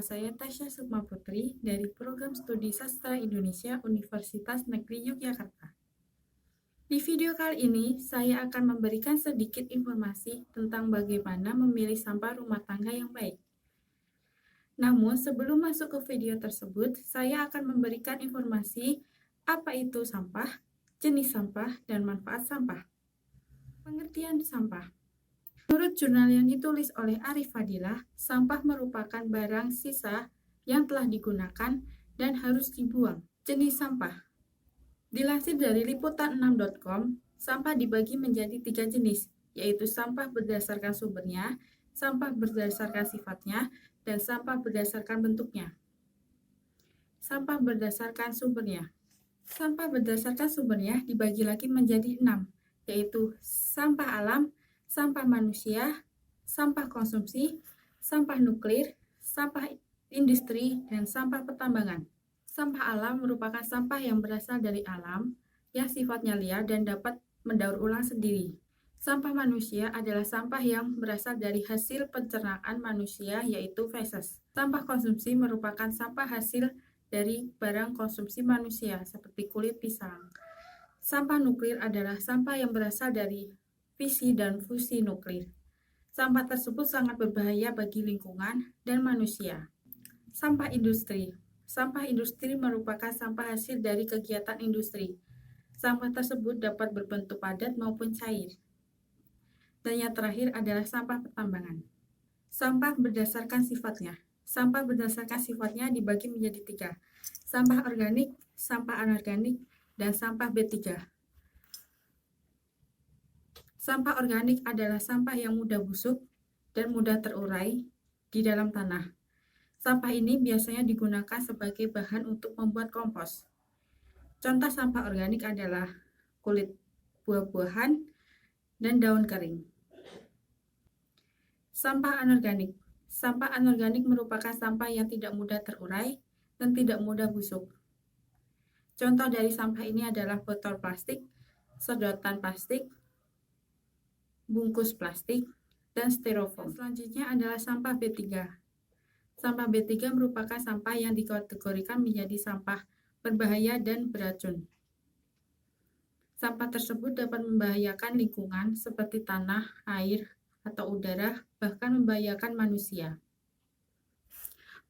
saya Tasya Sukma Putri dari Program Studi Sastra Indonesia Universitas Negeri Yogyakarta. Di video kali ini, saya akan memberikan sedikit informasi tentang bagaimana memilih sampah rumah tangga yang baik. Namun, sebelum masuk ke video tersebut, saya akan memberikan informasi apa itu sampah, jenis sampah, dan manfaat sampah. Pengertian sampah. Menurut jurnal yang ditulis oleh Arif Fadilah, sampah merupakan barang sisa yang telah digunakan dan harus dibuang. Jenis sampah. Dilansir dari liputan6.com, sampah dibagi menjadi 3 jenis, yaitu sampah berdasarkan sumbernya, sampah berdasarkan sifatnya, dan sampah berdasarkan bentuknya. Sampah berdasarkan sumbernya. Sampah berdasarkan sumbernya dibagi lagi menjadi 6, yaitu sampah alam, sampah manusia, sampah konsumsi, sampah nuklir, sampah industri, dan sampah pertambangan. Sampah alam merupakan sampah yang berasal dari alam, yang sifatnya liar dan dapat mendaur ulang sendiri. Sampah manusia adalah sampah yang berasal dari hasil pencernaan manusia, yaitu feses. Sampah konsumsi merupakan sampah hasil dari barang konsumsi manusia, seperti kulit pisang. Sampah nuklir adalah sampah yang berasal dari fisi dan fusi nuklir. Sampah tersebut sangat berbahaya bagi lingkungan dan manusia. Sampah industri. Sampah industri merupakan sampah hasil dari kegiatan industri. Sampah tersebut dapat berbentuk padat maupun cair. Dan yang terakhir adalah sampah pertambangan. Sampah berdasarkan sifatnya. Sampah berdasarkan sifatnya dibagi menjadi 3. Sampah organik, sampah anorganik, dan sampah B3. Sampah organik adalah sampah yang mudah busuk dan mudah terurai di dalam tanah. Sampah ini biasanya digunakan sebagai bahan untuk membuat kompos. Contoh sampah organik adalah kulit buah-buahan dan daun kering. Sampah anorganik. Sampah anorganik merupakan sampah yang tidak mudah terurai dan tidak mudah busuk. Contoh dari sampah ini adalah botol plastik, sedotan plastik, bungkus plastik, dan styrofoam. Selanjutnya adalah sampah B3. Sampah B3 merupakan sampah yang dikategorikan menjadi sampah berbahaya dan beracun. Sampah tersebut dapat membahayakan lingkungan seperti tanah, air, atau udara, bahkan membahayakan manusia.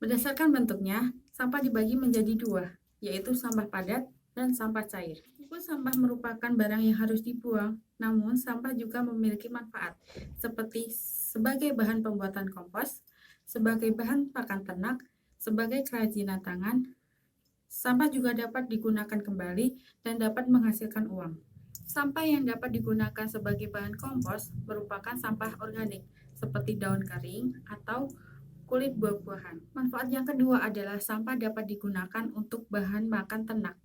Berdasarkan bentuknya, sampah dibagi menjadi 2, yaitu sampah padat dan sampah cair. Meskipun sampah merupakan barang yang harus dibuang, namun sampah juga memiliki manfaat, seperti sebagai bahan pembuatan kompos, sebagai bahan pakan ternak, sebagai kerajinan tangan. Sampah juga dapat digunakan kembali dan dapat menghasilkan uang. Sampah yang dapat digunakan sebagai bahan kompos merupakan sampah organik, seperti daun kering atau kulit buah-buahan. Manfaat yang kedua adalah sampah dapat digunakan untuk bahan makan ternak.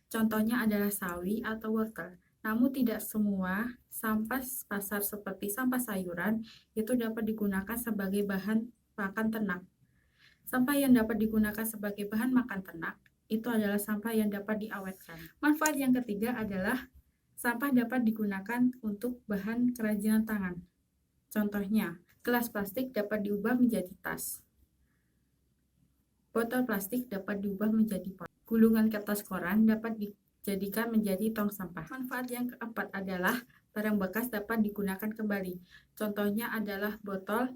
Contohnya adalah sawi atau wortel. Namun tidak semua sampah pasar seperti sampah sayuran itu dapat digunakan sebagai bahan makan ternak. Sampah yang dapat digunakan sebagai bahan makan ternak itu adalah sampah yang dapat diawetkan. Manfaat yang ketiga adalah sampah dapat digunakan untuk bahan kerajinan tangan. Contohnya, gelas plastik dapat diubah menjadi tas. Botol plastik dapat diubah menjadi pot. Gulungan kertas koran dapat dijadikan menjadi tong sampah. Manfaat yang keempat adalah barang bekas dapat digunakan kembali. Contohnya adalah botol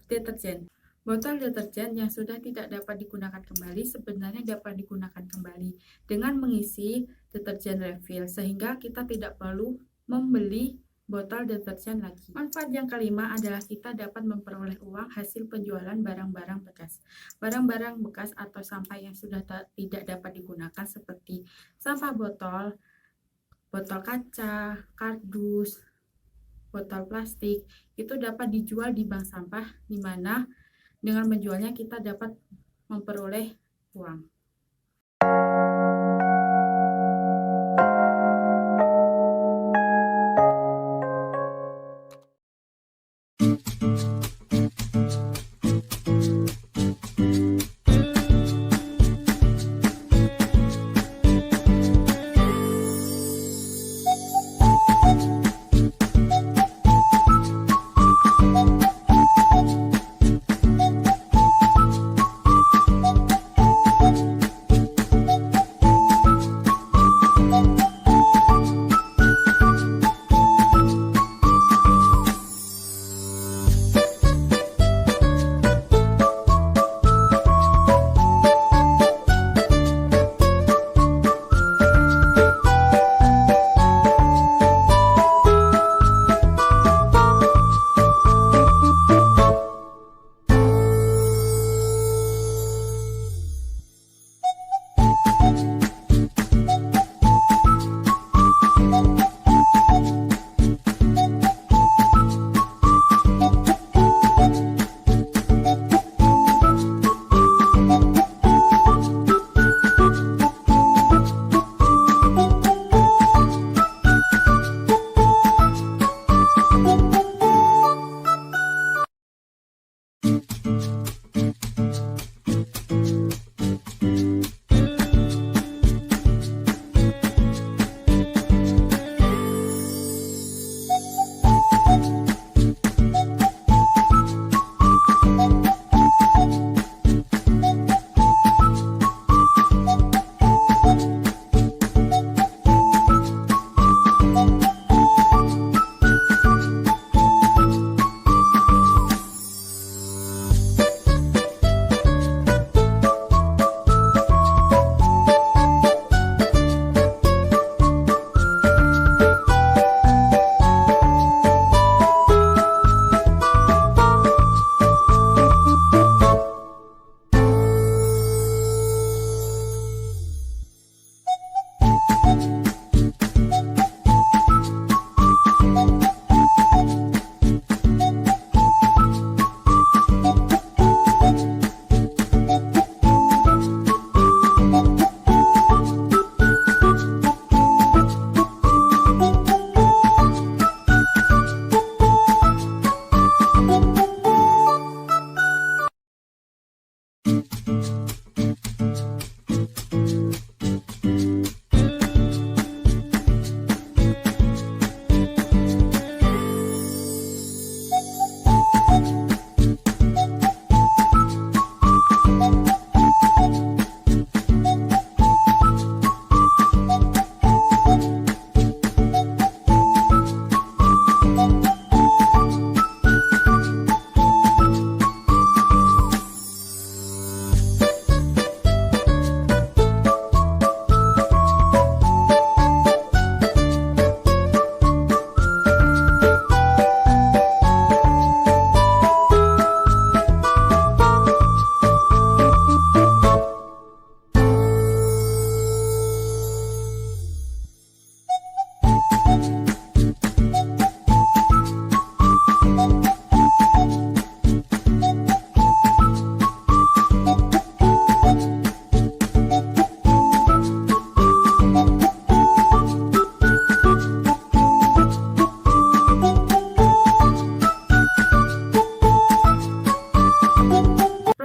deterjen. Botol deterjen yang sudah tidak dapat digunakan kembali sebenarnya dapat digunakan kembali dengan mengisi deterjen refill, sehingga kita tidak perlu membeli botol deterjen lagi. Manfaat yang kelima adalah kita dapat memperoleh uang hasil penjualan barang-barang bekas. Barang-barang bekas atau sampah yang sudah tidak dapat digunakan seperti sampah botol, botol kaca, kardus, botol plastik, itu dapat dijual di bank sampah, di mana dengan menjualnya kita dapat memperoleh uang.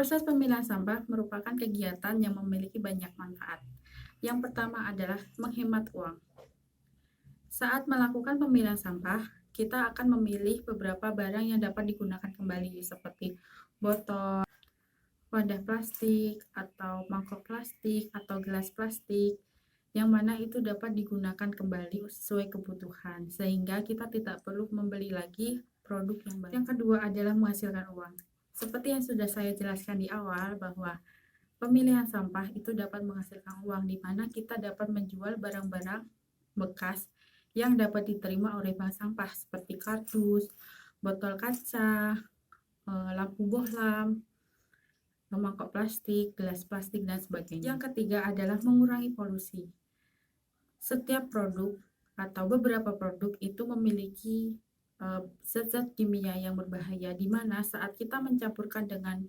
Proses pemilahan sampah merupakan kegiatan yang memiliki banyak manfaat. Yang pertama adalah menghemat uang. Saat melakukan pemilahan sampah, kita akan memilih beberapa barang yang dapat digunakan kembali seperti botol, wadah plastik, atau mangkok plastik, atau gelas plastik, yang mana itu dapat digunakan kembali sesuai kebutuhan, sehingga kita tidak perlu membeli lagi produk yang baru. Yang kedua adalah menghasilkan uang. Seperti yang sudah saya jelaskan di awal, bahwa pemilihan sampah itu dapat menghasilkan uang, di mana kita dapat menjual barang-barang bekas yang dapat diterima oleh bank sampah seperti kardus, botol kaca, lampu bohlam, mangkok plastik, gelas plastik, dan sebagainya. Yang ketiga adalah mengurangi polusi. Setiap produk atau beberapa produk itu memiliki zat-zat kimia yang berbahaya, di mana saat kita mencampurkan dengan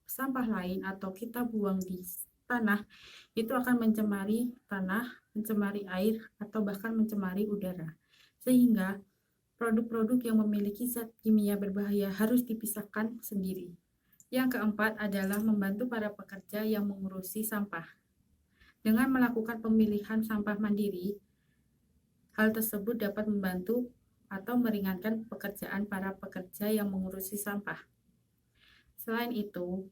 sampah lain atau kita buang di tanah, itu akan mencemari tanah, mencemari air, atau bahkan mencemari udara. Sehingga produk-produk yang memiliki zat kimia berbahaya harus dipisahkan sendiri. Yang keempat adalah membantu para pekerja yang mengurusi sampah. Dengan melakukan pemilihan sampah mandiri, hal tersebut dapat membantu atau meringankan pekerjaan para pekerja yang mengurusi sampah. Selain itu,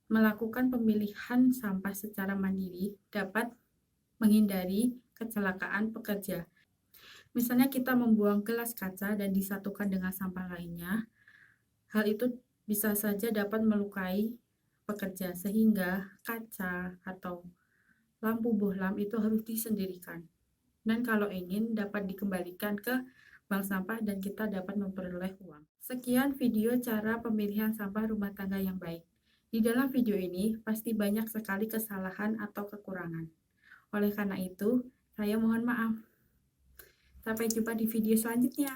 melakukan pemilihan sampah secara mandiri dapat menghindari kecelakaan pekerja. Misalnya kita membuang gelas kaca dan disatukan dengan sampah lainnya, hal itu bisa saja dapat melukai pekerja, sehingga kaca atau lampu bohlam itu harus disendirikan. Dan kalau ingin dapat dikembalikan ke bank sampah dan kita dapat memperoleh uang. Sekian video cara pemilihan sampah rumah tangga yang baik. Di dalam video ini pasti banyak sekali kesalahan atau kekurangan. Oleh karena itu, saya mohon maaf. Sampai jumpa di video selanjutnya.